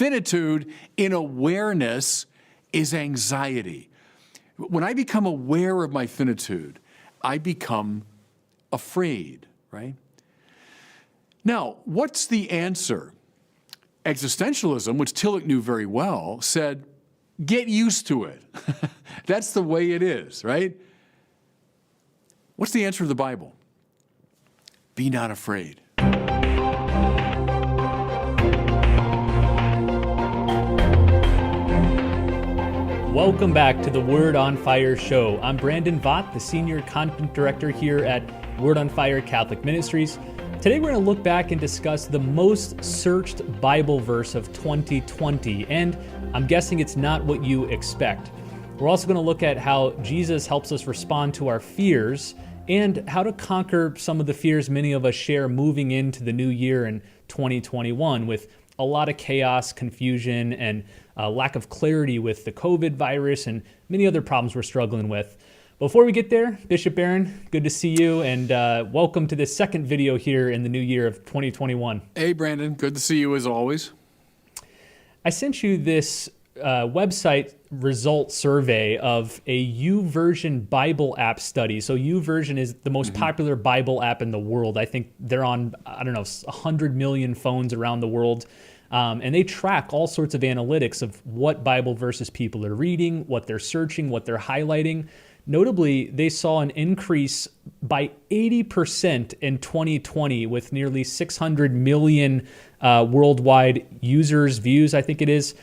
finitude in awareness is anxiety. When I become aware of my finitude, I become afraid, right? Now, what's the answer? Existentialism, which Tillich knew very well, said, get used to it. That's the way it is, right? What's the answer of the Bible? Be not afraid. Welcome back to the Word on Fire show. I'm Brandon Vaught, the Senior Content Director here at Word on Fire Catholic Ministries. Today we're going to look back and discuss the most searched Bible verse of 2020, and I'm guessing it's not what you expect. We're also going to look at how Jesus helps us respond to our fears and how to conquer some of the fears many of us share moving into the new year in 2021 with a lot of chaos, confusion, and lack of clarity with the COVID virus and many other problems we're struggling with. Before we get there, Bishop Barron, good to see you, and welcome to this second video here in the new year of 2021. Hey, Brandon, good to see you as always. I sent you this website result survey of a YouVersion Bible app study. So YouVersion is the most popular Bible app in the world. I think they're on, 100 million phones around the world. And they track all sorts of analytics of what Bible verses people are reading, what they're searching, what they're highlighting. Notably, they saw an increase by 80% in 2020 with nearly 600 million worldwide users, views, I think it is.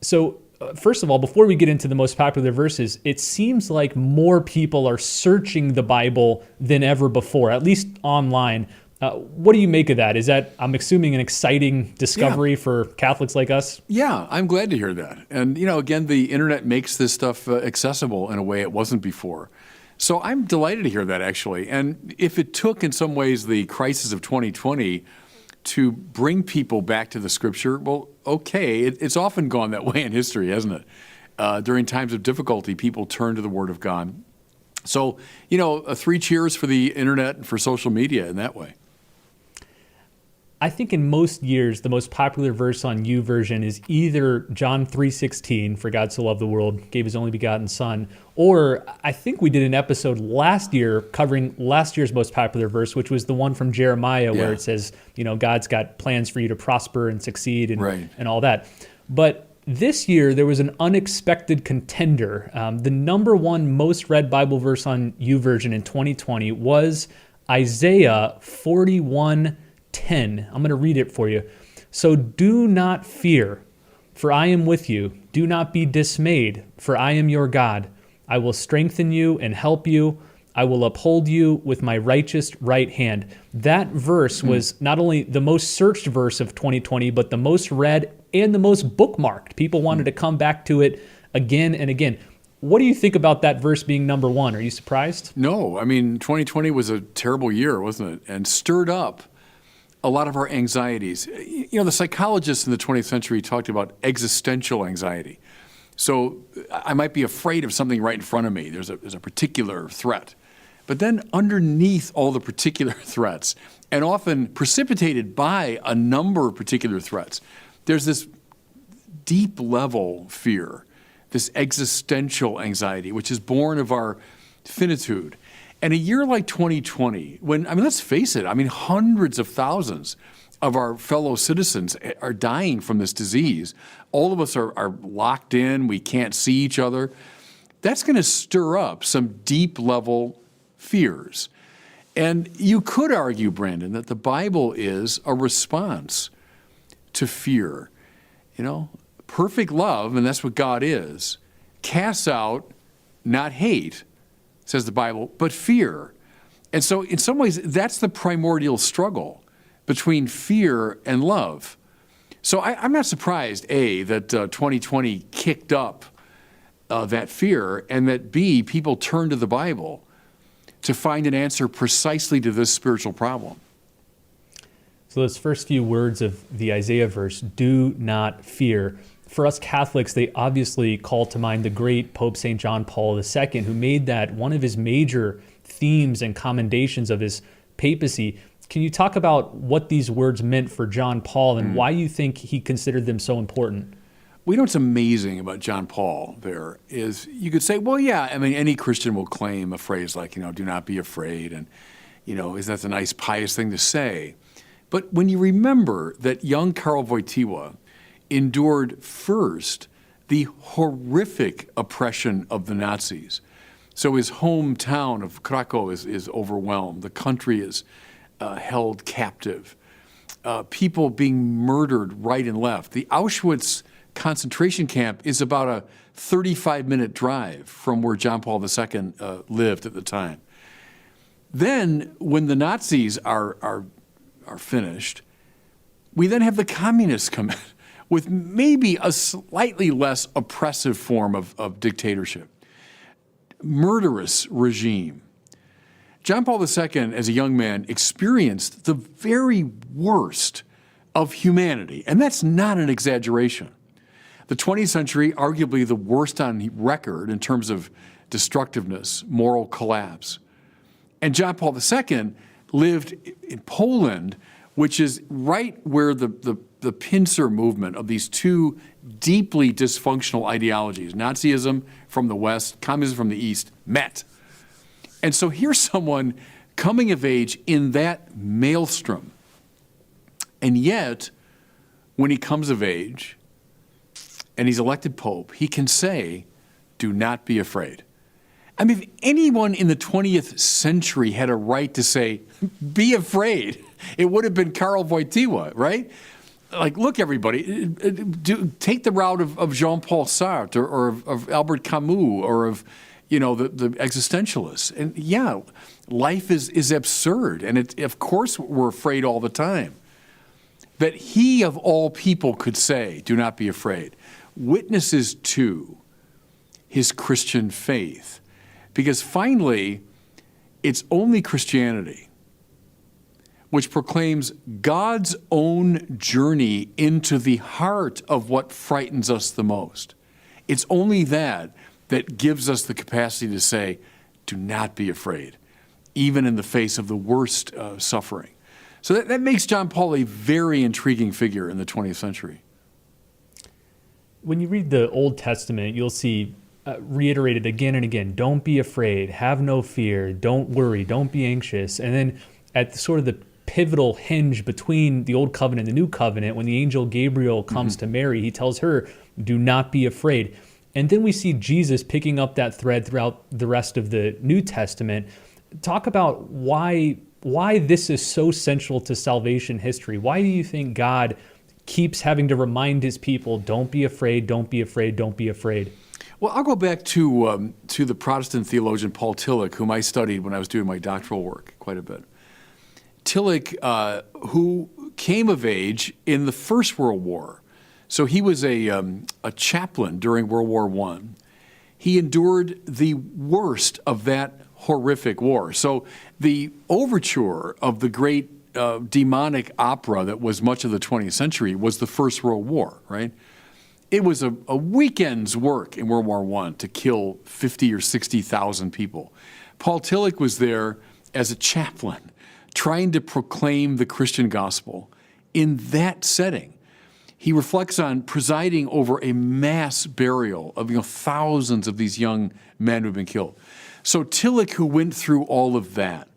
So first of all, before we get into the most popular verses, it seems like more people are searching the Bible than ever before, at least online. What do you make of that? Is that, I'm assuming, an exciting discovery for Catholics like us? Yeah, I'm glad to hear that. And, again, the internet makes this stuff accessible in a way it wasn't before. So I'm delighted to hear that, actually. And if it took, in some ways, the crisis of 2020 to bring people back to the Scripture, well, okay, it's often gone that way in history, hasn't it? During times of difficulty, people turn to the Word of God. So, 3 cheers for the internet and for social media in that way. I think in most years, the most popular verse on YouVersion is either John 3:16, for God so loved the world, gave his only begotten Son, or I think we did an episode last year covering last year's most popular verse, which was the one from Jeremiah where it says, God's got plans for you to prosper and succeed and all that. But this year, there was an unexpected contender. The number one most read Bible verse on YouVersion in 2020 was Isaiah 41:10. I'm going to read it for you. So do not fear, for I am with you. Do not be dismayed, for I am your God. I will strengthen you and help you. I will uphold you with my righteous right hand. That verse was not only the most searched verse of 2020, but the most read and the most bookmarked. People wanted to come back to it again and again. What do you think about that verse being number one? Are you surprised? No, 2020 was a terrible year, wasn't it? And stirred up a lot of our anxieties. The psychologists in the 20th century talked about existential anxiety. So I might be afraid of something right in front of me. There's a particular threat. But then underneath all the particular threats, and often precipitated by a number of particular threats, there's this deep level fear, this existential anxiety, which is born of our finitude. And a year like 2020, when, let's face it, hundreds of thousands of our fellow citizens are dying from this disease. All of us are locked in. We can't see each other. That's going to stir up some deep level fears. And you could argue, Brandon, that the Bible is a response to fear. Perfect love, and that's what God is, casts out not hate, says the Bible, but fear. And so in some ways, that's the primordial struggle between fear and love. So I'm not surprised, A, that 2020 kicked up that fear, and that B, people turned to the Bible to find an answer precisely to this spiritual problem. So those first few words of the Isaiah verse, do not fear. For us Catholics, they obviously call to mind the great Pope St. John Paul II, who made that one of his major themes and commendations of his papacy. Can you talk about what these words meant for John Paul and why you think he considered them so important? Well, you know what's amazing about John Paul there is you could say, well, yeah, I mean, any Christian will claim a phrase like, do not be afraid. And, that's a nice pious thing to say. But when you remember that young Karl Wojtyła endured first the horrific oppression of the Nazis. So his hometown of Krakow is overwhelmed. The country is held captive. People being murdered right and left. The Auschwitz concentration camp is about a 35-minute drive from where John Paul II lived at the time. Then, when the Nazis are finished, we then have the communists come in with maybe a slightly less oppressive form of dictatorship. Murderous regime. John Paul II, as a young man, experienced the very worst of humanity, and that's not an exaggeration. The 20th century, arguably the worst on record in terms of destructiveness, moral collapse. And John Paul II lived in Poland, which is right where the pincer movement of these two deeply dysfunctional ideologies, Nazism from the West, communism from the East, met. And so here's someone coming of age in that maelstrom. And yet, when he comes of age and he's elected Pope, he can say, do not be afraid. I mean, if anyone in the 20th century had a right to say, be afraid, it would have been Karl Wojtyła, right? Like, look, everybody, take the route of Jean-Paul Sartre or of Albert Camus or of, the existentialists. And yeah, life is absurd. And of course, we're afraid all the time. That he of all people could say, do not be afraid, witnesses to his Christian faith. Because finally, it's only Christianity which proclaims God's own journey into the heart of what frightens us the most. It's only that gives us the capacity to say, do not be afraid, even in the face of the worst suffering. So that makes John Paul a very intriguing figure in the 20th century. When you read the Old Testament, you'll see reiterated again and again, don't be afraid, have no fear, don't worry, don't be anxious. And then at sort of the pivotal hinge between the Old Covenant and the New Covenant, when the angel Gabriel comes to Mary, he tells her, do not be afraid. And then we see Jesus picking up that thread throughout the rest of the New Testament. Talk about why this is so central to salvation history. Why do you think God keeps having to remind his people, don't be afraid, don't be afraid, don't be afraid? Well, I'll go back to the Protestant theologian Paul Tillich, whom I studied when I was doing my doctoral work quite a bit. Tillich, who came of age in the First World War. So he was a chaplain during World War I. He endured the worst of that horrific war. So the overture of the great demonic opera that was much of the 20th century was the First World War, right? It was a weekend's work in World War I to kill 50 or 60,000 people. Paul Tillich was there as a chaplain, trying to proclaim the Christian gospel in that setting. He reflects on presiding over a mass burial of thousands of these young men who have been killed. So Tillich, who went through all of that,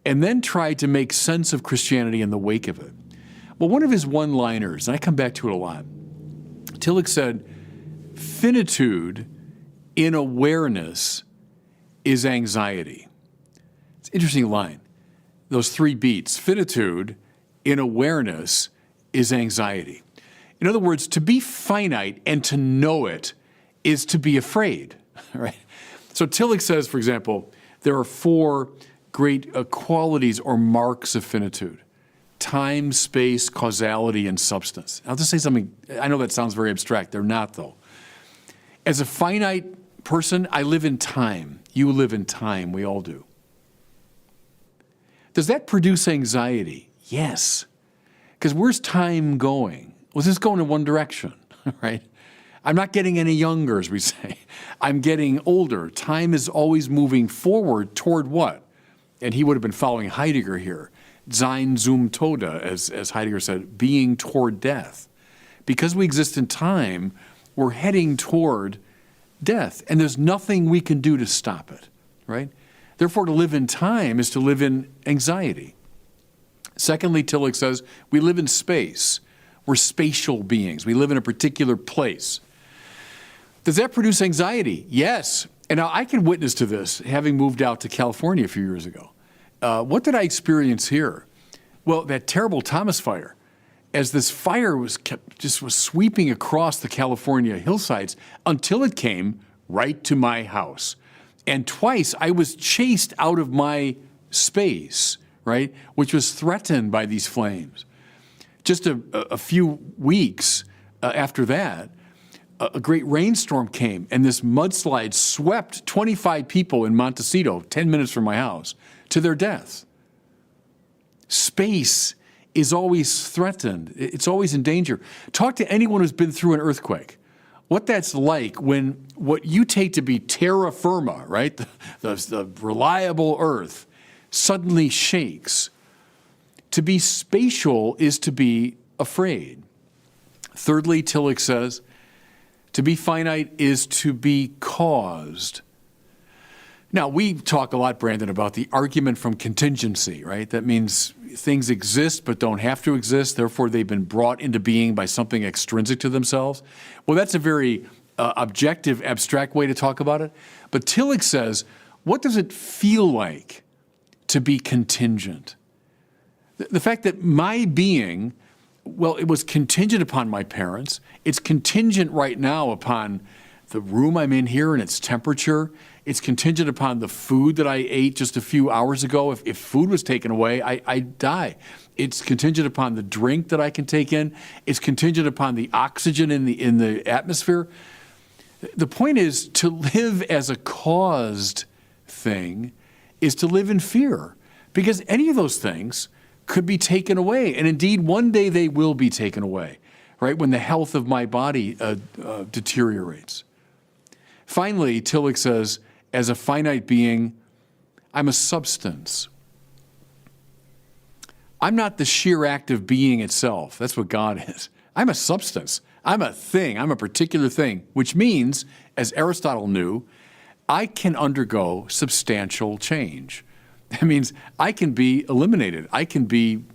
and then tried to make sense of Christianity in the wake of it. Well, one of his one-liners, and I come back to it a lot, Tillich said, finitude in awareness is anxiety. It's an interesting line. Those three beats, finitude in awareness is anxiety. In other words, to be finite and to know it is to be afraid, right? So Tillich says, for example, there are four great qualities or marks of finitude: time, space, causality, and substance. I'll just say something, I know that sounds very abstract. They're not, though. As a finite person, I live in time. You live in time. We all do. Does that produce anxiety? Yes. Because where's time going? Well, it's just going in one direction, right? I'm not getting any younger, as we say. I'm getting older. Time is always moving forward toward what? And he would have been following Heidegger here. sein zum Tode, as Heidegger said, being toward death. Because we exist in time, we're heading toward death, and there's nothing we can do to stop it, right? Therefore, to live in time is to live in anxiety. Secondly, Tillich says, we live in space. We're spatial beings. We live in a particular place. Does that produce anxiety? Yes. And now I can witness to this, having moved out to California a few years ago. What did I experience here? Well, that terrible Thomas fire. As this fire was sweeping across the California hillsides until it came right to my house. And twice I was chased out of my space, right, which was threatened by these flames. Just a few weeks after that, a great rainstorm came, and this mudslide swept 25 people in Montecito, 10 minutes from my house, to their death. Space is always threatened. It's always in danger. Talk to anyone who's been through an earthquake. What that's like when what you take to be terra firma, right, the reliable earth, suddenly shakes. To be spatial is to be afraid. Thirdly, Tillich says, to be finite is to be caused. Now, we talk a lot, Brandon, about the argument from contingency, right? That means things exist but don't have to exist, therefore they've been brought into being by something extrinsic to themselves. Well, that's a very objective, abstract way to talk about it. But Tillich says, what does it feel like to be contingent? The fact that my being, well, it was contingent upon my parents. It's contingent right now upon the room I'm in here and its temperature. It's contingent upon the food that I ate just a few hours ago. If food was taken away, I'd die. It's contingent upon the drink that I can take in. It's contingent upon the oxygen in the atmosphere. The point is, to live as a caused thing is to live in fear, because any of those things could be taken away. And indeed, one day they will be taken away, right, when the health of my body deteriorates. Finally, Tillich says, as a finite being, I'm a substance. I'm not the sheer act of being itself. That's what God is. I'm a substance. I'm a thing. I'm a particular thing, which means, as Aristotle knew, I can undergo substantial change. That means I can be eliminated. I can be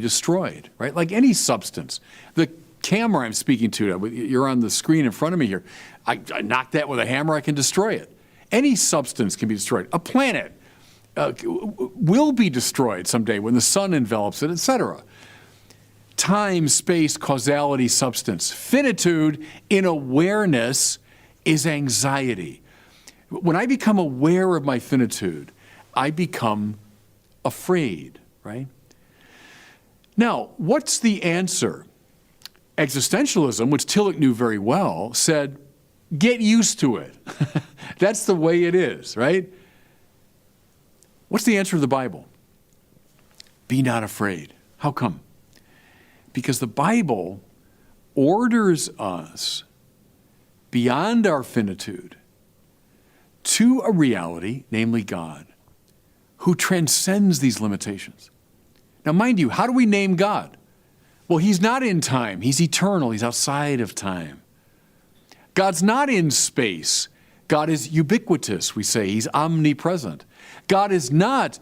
destroyed, right? Like any substance. The camera I'm speaking to, you're on the screen in front of me here. I knock that with a hammer, I can destroy it. Any substance can be destroyed. A planet will be destroyed someday when the sun envelops it, etc. Time, space, causality, substance. Finitude in awareness is anxiety. When I become aware of my finitude, I become afraid, right? Now, what's the answer? Existentialism, which Tillich knew very well, said, get used to it. That's the way it is, right? What's the answer of the Bible? Be not afraid. How come? Because the Bible orders us beyond our finitude to a reality, namely God, who transcends these limitations. Now, mind you, how do we name God? Well, he's not in time. He's eternal. He's outside of time. God's not in space. God is ubiquitous, we say. He's omnipresent. God is not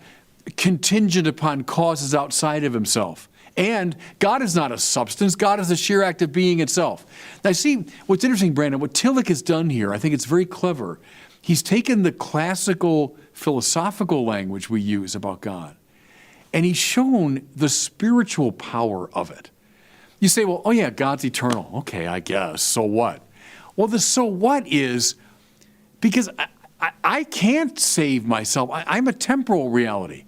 contingent upon causes outside of himself. And God is not a substance. God is the sheer act of being itself. Now, see, what's interesting, Brandon, what Tillich has done here, I think it's very clever. He's taken the classical philosophical language we use about God, and he's shown the spiritual power of it. You say, well, oh yeah, God's eternal. Okay, I guess. So what? Well, the so what is because I can't save myself. I'm a temporal reality.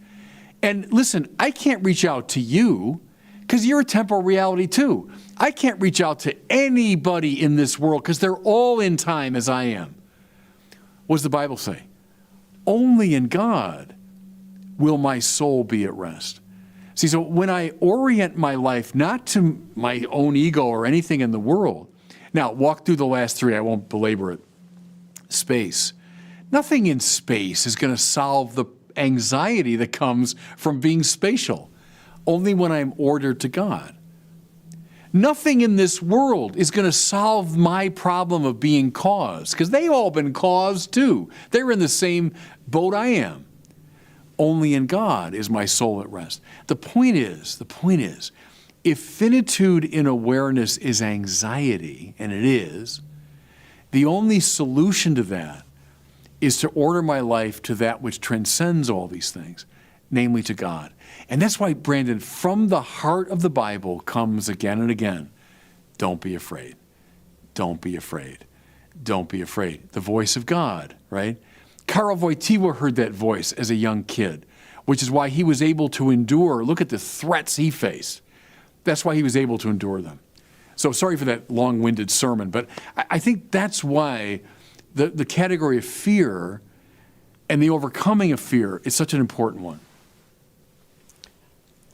And listen, I can't reach out to you because you're a temporal reality too. I can't reach out to anybody in this world because they're all in time as I am. What does the Bible say? Only in God will my soul be at rest. See, so when I orient my life not to my own ego or anything in the world, now walk through the last three, I won't belabor it. Space. Nothing in space is going to solve the anxiety that comes from being spatial. only when I'm ordered to God. Nothing in this world is going to solve my problem of being caused, because they've all been caused too. They're in the same boat I am. Only in God is my soul at rest. The point is, if finitude in awareness is anxiety, and it is, the only solution to that is to order my life to that which transcends all these things, namely to God. And that's why, Brandon, from the heart of the Bible comes again and again, don't be afraid. Don't be afraid. Don't be afraid. The voice of God, right? Karl Wojtyła heard that voice as a young kid, which is why he was able to endure. Look at the threats he faced. That's why he was able to endure them. So sorry for that long-winded sermon, but I think that's why the category of fear and the overcoming of fear is such an important one.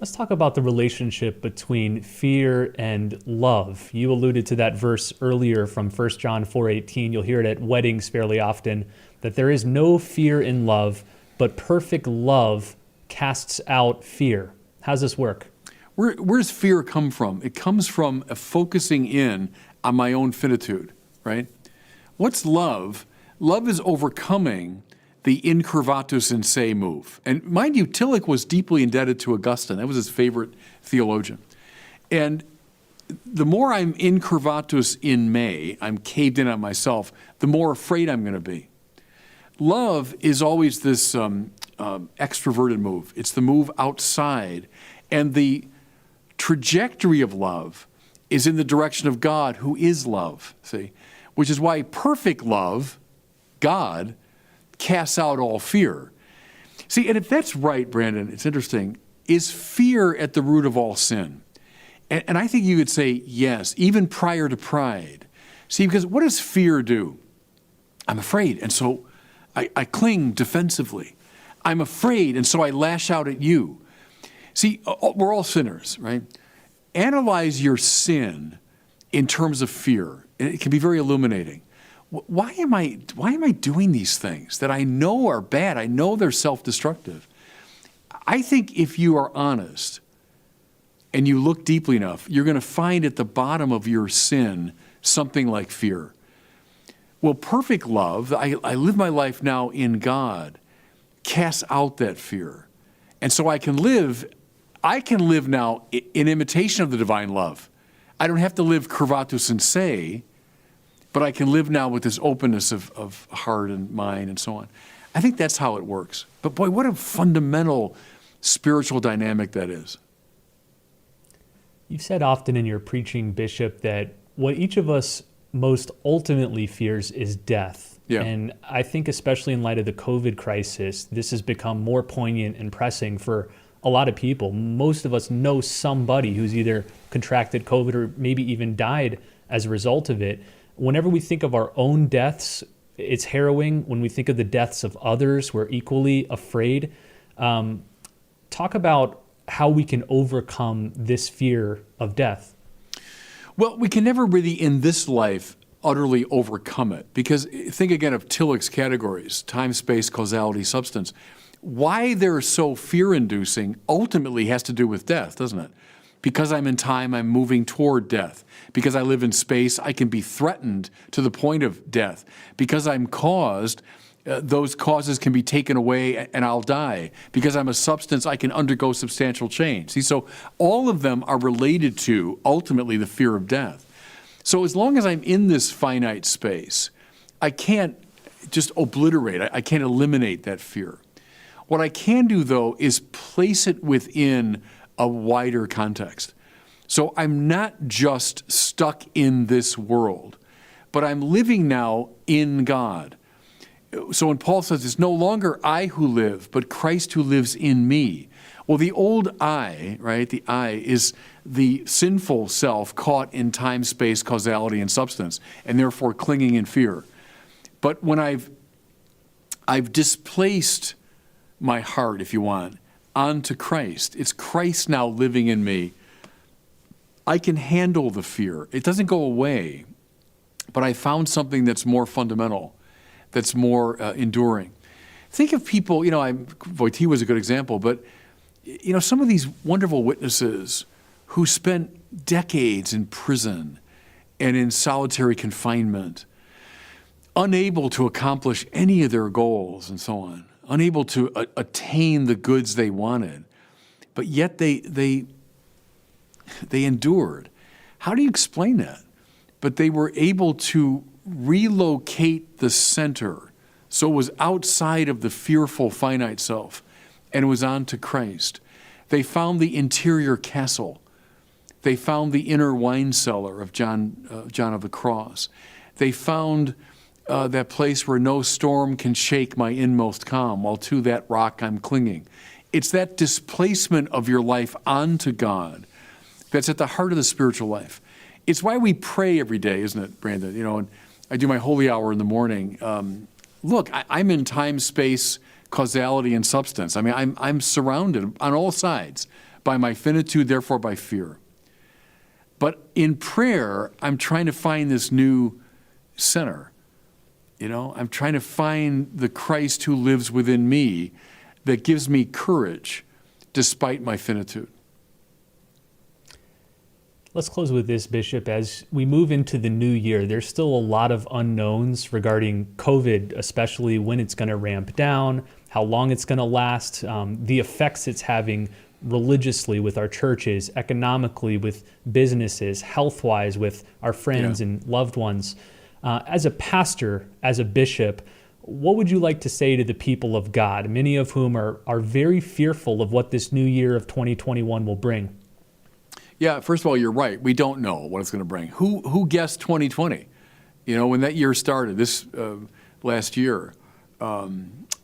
Let's talk about the relationship between fear and love. You alluded to that verse earlier from 1 John 4:18. You'll hear it at weddings fairly often, that there is no fear in love, but perfect love casts out fear. How's this work? Where does fear come from? It comes from a focusing in on my own finitude, right? What's love? Love is overcoming the incurvatus in se move. And mind you, Tillich was deeply indebted to Augustine. That was his favorite theologian. And the more I'm incurvatus in me, I'm caved in on myself, the more afraid I'm going to be. Love is always this extroverted move. It's the move outside. And the trajectory of love is in the direction of God, who is love, see? Which is why perfect love, God, casts out all fear. See, and if that's right, Brandon, it's interesting. Is fear at the root of all sin? And I think you could say yes, even prior to pride. See, because what does fear do? I'm afraid, and so I cling defensively. I'm afraid, and so I lash out at you. See, we're all sinners, right? Analyze your sin in terms of fear, and it can be very illuminating. Why am I doing these things that I know are bad? I know they're self-destructive. I think if you are honest and you look deeply enough, you're going to find at the bottom of your sin something like fear. Well, perfect love, I live my life now in God, casts out that fear. And so I can live now in imitation of the divine love. I don't have to live curvatus in se, but I can live now with this openness of heart and mind and so on. I think that's how it works. But boy, what a fundamental spiritual dynamic that is. You've said often in your preaching, Bishop, that what each of us most ultimately fears is death. Yeah. And I think especially in light of the COVID crisis, this has become more poignant and pressing for a lot of people. Most of us know somebody who's either contracted COVID or maybe even died as a result of it. Whenever we think of our own deaths, it's harrowing. When we think of the deaths of others, we're equally afraid. Talk about how we can overcome this fear of death. Well, we can never really, in this life, utterly overcome it. Because think again of Tillich's categories, time, space, causality, substance. Why they're so fear-inducing ultimately has to do with death, doesn't it? Because I'm in time, I'm moving toward death. Because I live in space, I can be threatened to the point of death. Because I'm caused, those causes can be taken away and I'll die. Because I'm a substance, I can undergo substantial change. See, so all of them are related to, ultimately, the fear of death. So as long as I'm in this finite space, I can't just obliterate, I can't eliminate that fear. What I can do, though, is place it within a wider context. So I'm not just stuck in this world, but I'm living now in God. So when Paul says, it's no longer I who live, but Christ who lives in me. Well, the old I, right, the I is the sinful self caught in time, space, causality, and substance, and therefore clinging in fear. But when I've displaced my heart, if you want, onto Christ, it's Christ now living in me, I can handle the fear. It doesn't go away, but I found something that's more fundamental, that's more enduring. Think of people, Wojtyła was a good example, but some of these wonderful witnesses who spent decades in prison and in solitary confinement, unable to accomplish any of their goals and so on, unable to attain the goods they wanted, but yet they endured. How do you explain that? But they were able to relocate the center so it was outside of the fearful finite self and it was on to Christ. They found the interior castle. They found the inner wine cellar of John of the Cross. They found that place where no storm can shake my inmost calm, while to that rock I'm clinging. It's that displacement of your life onto God that's at the heart of the spiritual life. It's why we pray every day, isn't it, Brandon? And I do my holy hour in the morning. Look, I'm in time, space, causality, and substance. I mean, I'm surrounded on all sides by my finitude, therefore by fear. But in prayer, I'm trying to find this new center. I'm trying to find the Christ who lives within me that gives me courage despite my finitude. Let's close with this, Bishop. As we move into the new year, there's still a lot of unknowns regarding COVID, especially when it's going to ramp down, how long it's going to last, the effects it's having religiously with our churches, economically with businesses, health-wise with our friends and loved ones. As a pastor, as a bishop, what would you like to say to the people of God, many of whom are very fearful of what this new year of 2021 will bring? Yeah, first of all, you're right. We don't know what it's going to bring. Who guessed 2020? When that year started, this last year,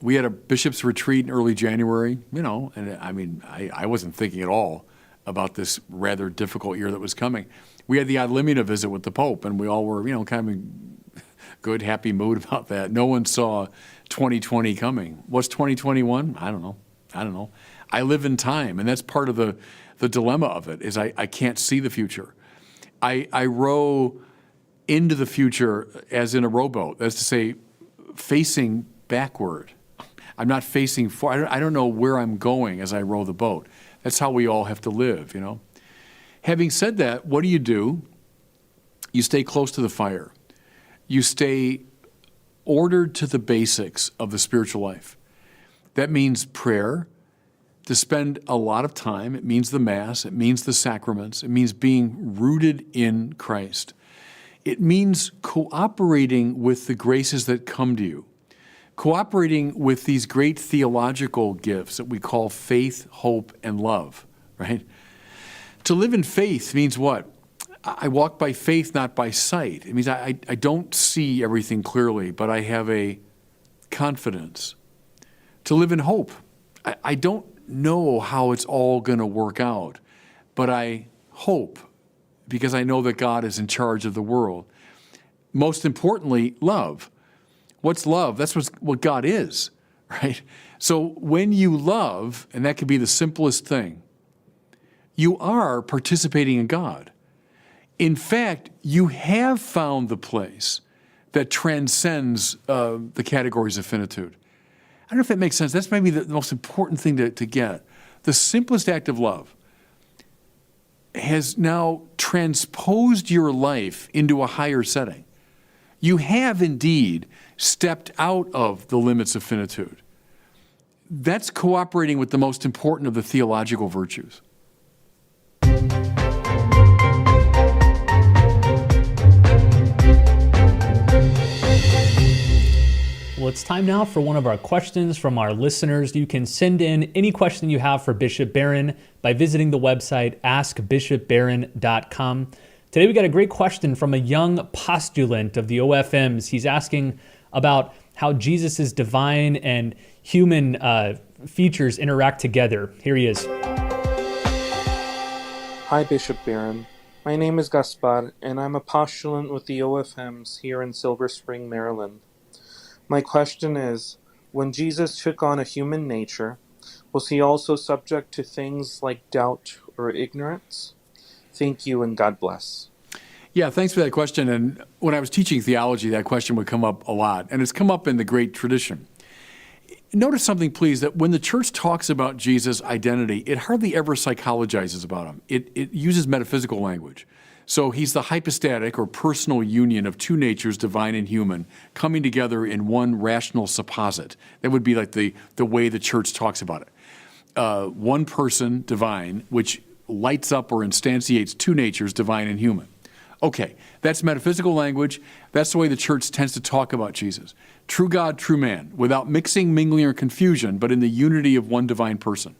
we had a bishop's retreat in early January, and I mean, I wasn't thinking at all about this rather difficult year that was coming. We had the ad limina visit with the Pope, and we all were, kind of in good, happy mood about that. No one saw 2020 coming. What's 2021? I don't know. I live in time, and that's part of the dilemma of it, is I can't see the future. I row into the future as in a rowboat. That's to say, facing backward. I'm not facing forward. I don't know where I'm going as I row the boat. That's how we all have to live, Having said that, what do? You stay close to the fire. You stay ordered to the basics of the spiritual life. That means prayer, to spend a lot of time. It means the Mass. It means the sacraments. It means being rooted in Christ. It means cooperating with the graces that come to you, cooperating with these great theological gifts that we call faith, hope, and love, right? To live in faith means what? I walk by faith, not by sight. It means I don't see everything clearly, but I have a confidence. To live in hope, I don't know how it's all going to work out, but I hope because I know that God is in charge of the world. Most importantly, love. What's love? That's what God is, right? So when you love, and that could be the simplest thing, you are participating in God. In fact, you have found the place that transcends the categories of finitude. I don't know if that makes sense. That's maybe the most important thing to get. The simplest act of love has now transposed your life into a higher setting. You have indeed stepped out of the limits of finitude. That's cooperating with the most important of the theological virtues. Well, it's time now for one of our questions from our listeners. You can send in any question you have for Bishop Barron by visiting the website askbishopbarron.com. Today we got a great question from a young postulant of the OFMs. He's asking about how Jesus' divine and human features interact together. Here he is. Hi, Bishop Barron. My name is Gaspar, and I'm a postulant with the OFMs here in Silver Spring, Maryland. My question is, when Jesus took on a human nature, was he also subject to things like doubt or ignorance? Thank you, and God bless. Yeah, thanks for that question. And when I was teaching theology, that question would come up a lot. And it's come up in the great tradition. notice something, please, that when the church talks about Jesus' identity, it hardly ever psychologizes about him. It uses metaphysical language. So he's the hypostatic or personal union of two natures, divine and human, coming together in one rational supposit. That would be like the way the church talks about it. One person, divine, which lights up or instantiates two natures, divine and human. Okay, that's metaphysical language. That's the way the church tends to talk about Jesus. True God, true man, without mixing, mingling, or confusion, but in the unity of one divine person.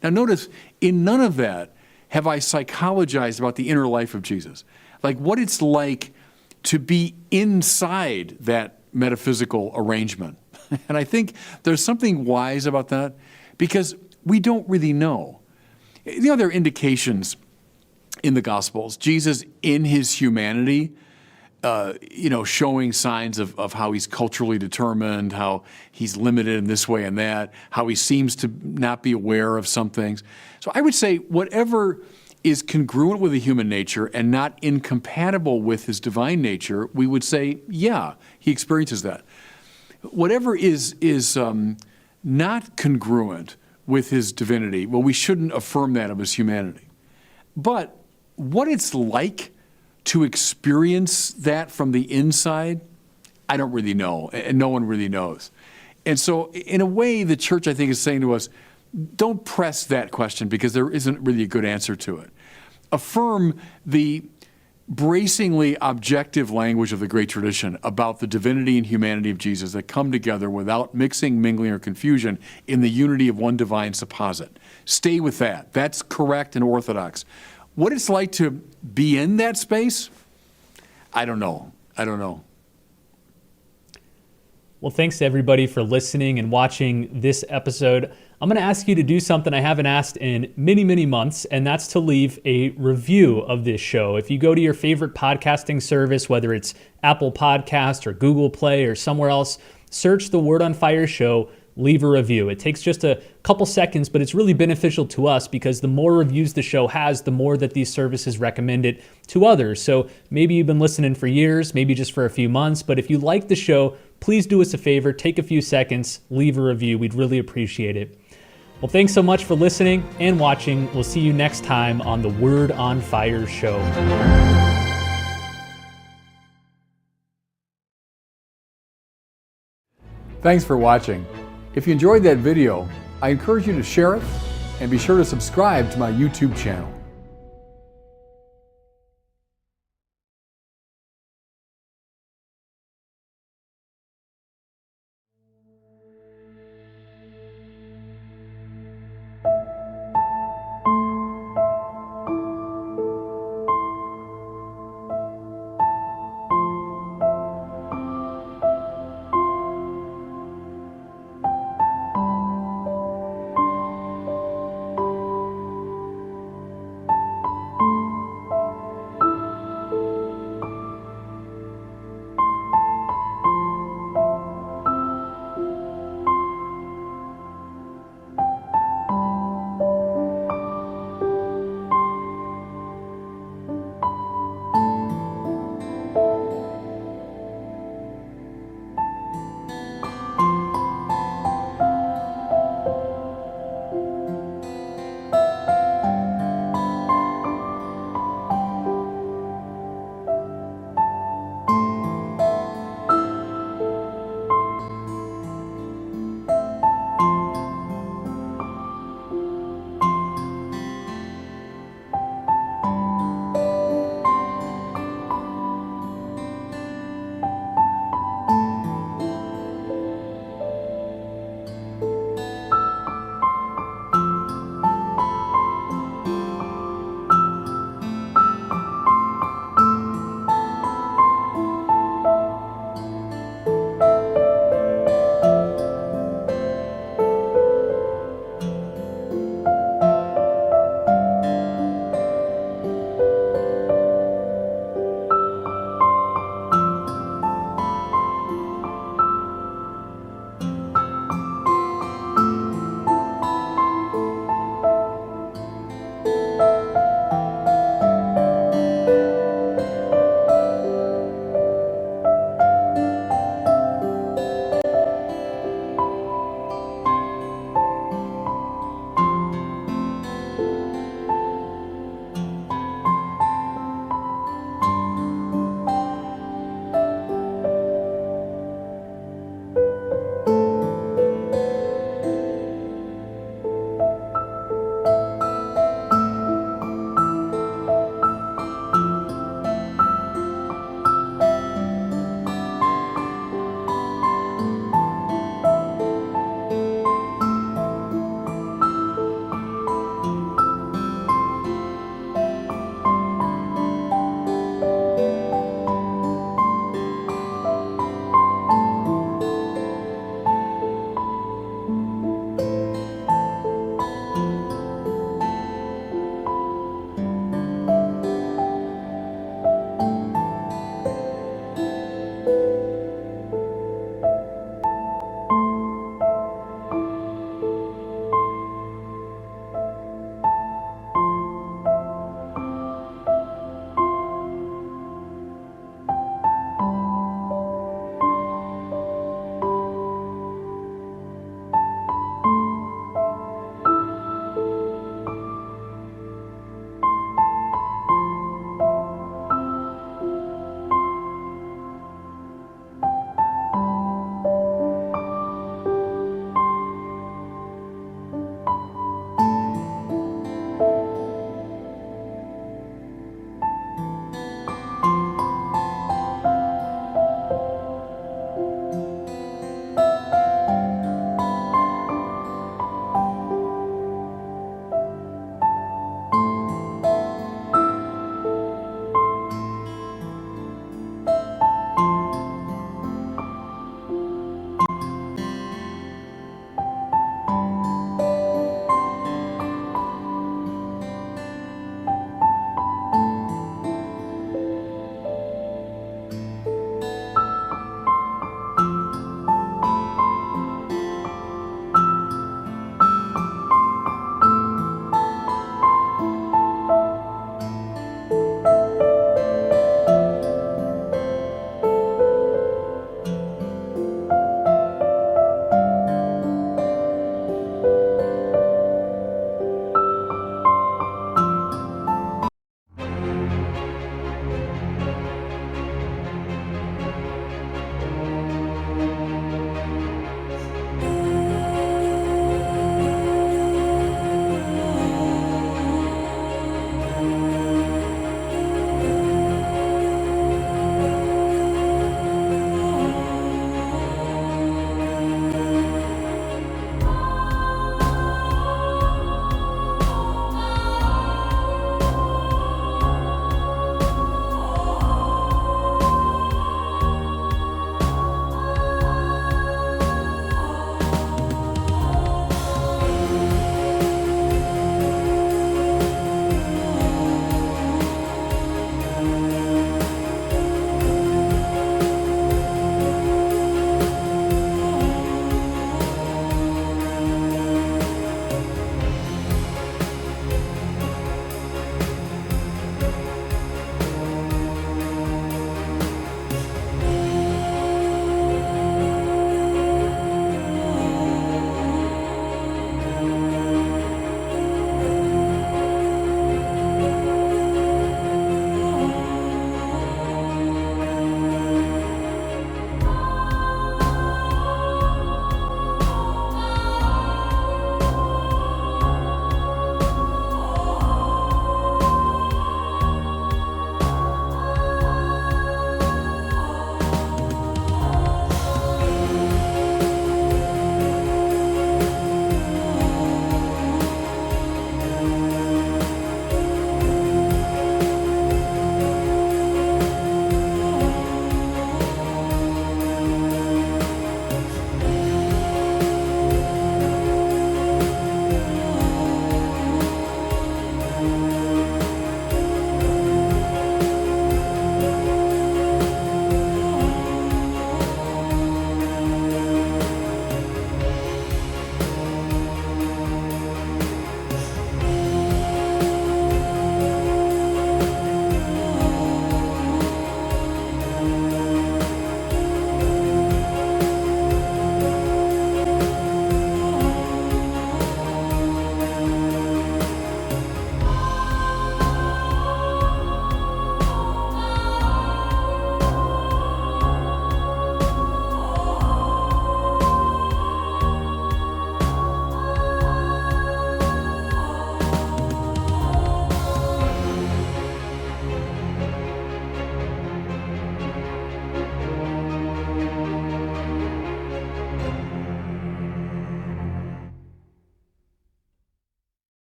Now notice, in none of that have I psychologized about the inner life of Jesus. Like what it's like to be inside that metaphysical arrangement. And I think there's something wise about that because we don't really know. There are indications in the Gospels. Jesus in his humanity, showing signs of how he's culturally determined, how he's limited in this way and that, how he seems to not be aware of some things. So I would say whatever is congruent with the human nature and not incompatible with his divine nature, we would say, yeah, he experiences that. Whatever is not congruent with his divinity, well, we shouldn't affirm that of his humanity. But what it's like to experience that from the inside, I don't really know, and no one really knows. And so in a way, the church, I think, is saying to us, don't press that question because there isn't really a good answer to it. Affirm the bracingly objective language of the great tradition about the divinity and humanity of Jesus that come together without mixing, mingling, or confusion in the unity of one divine supposit. Stay with that. That's correct and orthodox. What it's like to be in that space, I don't know. Well, thanks to everybody for listening and watching this episode. I'm going to ask you to do something I haven't asked in many, many months, and that's to leave a review of this show. If you go to your favorite podcasting service, whether it's Apple Podcast or Google Play or somewhere else, search the Word on Fire show, leave a review. It takes just a couple seconds, but it's really beneficial to us because the more reviews the show has, the more that these services recommend it to others. So maybe you've been listening for years, maybe just for a few months, but if you like the show, please do us a favor, take a few seconds, leave a review. We'd really appreciate it. Well, thanks so much for listening and watching. We'll see you next time on the Word on Fire show. Thanks for watching. If you enjoyed that video, I encourage you to share it and be sure to subscribe to my YouTube channel.